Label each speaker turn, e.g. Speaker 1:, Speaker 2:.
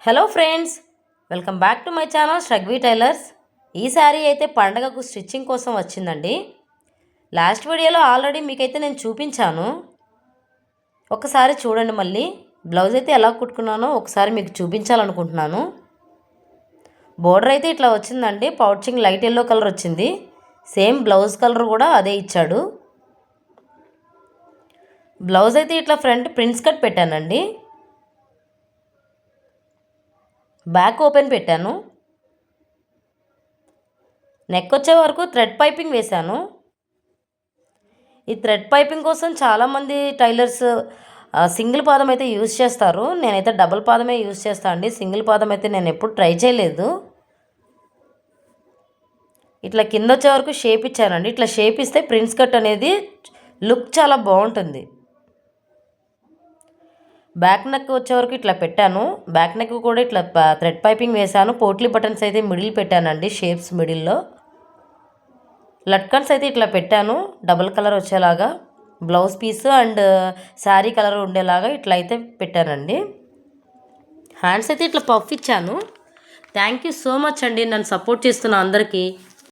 Speaker 1: Hello friends, welcome back to my channel Shragvi tailors. ఈ శారీ అయితే పండగకు స్టిచ్చింగ్ కోసం వచ్చిందండి. లాస్ట్ వీడియోలో ఆల్రెడీ మీకైతే నేను చూపించాను. ఒకసారి చూడండి. మళ్ళీ బ్లౌజ్ అయితే ఎలా కుట్టుకున్నానో ఒకసారి మీకు చూపించాలనుకుంటున్నాను. బోర్డర్ అయితే ఇట్లా వచ్చిందండి. పౌచింగ్ లైట్ ఎల్లో కలర్ వచ్చింది. సేమ్ బ్లౌజ్ కలర్ కూడా అదే ఇచ్చాడు. బ్లౌజ్ అయితే ఇట్లా ఫ్రంట్ ప్రిన్స్ కట్ పెట్టానండి. బ్యాక్ ఓపెన్ పెట్టాను. నెక్ వచ్చే వరకు థ్రెడ్ పైపింగ్ వేశాను. ఈ థ్రెడ్ పైపింగ్ కోసం చాలామంది టైలర్స్ సింగిల్ పాదం అయితే యూజ్ చేస్తారు. నేనైతే డబుల్ పాదమే యూజ్ చేస్తాను అండి. సింగిల్ పాదం అయితే నేను ఎప్పుడు ట్రై చేయలేదు. ఇట్లా కింద వచ్చే వరకు షేప్ ఇచ్చానండి. ఇట్లా షేప్ ఇస్తే ప్రిన్స్ కట్ అనేది లుక్ చాలా బాగుంటుంది. బ్యాక్ నెక్ వచ్చే వరకు ఇట్లా పెట్టాను. బ్యాక్ నెక్ కూడా ఇట్లా థ్రెడ్ పైపింగ్ వేశాను. పోట్లీ బటన్స్ అయితే మిడిల్ పెట్టానండి. షేప్స్ మిడిల్లో లట్కన్స్ అయితే ఇట్లా పెట్టాను. డబుల్ కలర్ వచ్చేలాగా blouse piece and sari colour ఉండేలాగా ఇట్లా అయితే పెట్టానండి. హ్యాండ్స్ అయితే ఇట్లా పఫ్ ఇచ్చాను. థ్యాంక్ యూ సో మచ్ అండి నన్ను సపోర్ట్ చేస్తున్న అందరికీ.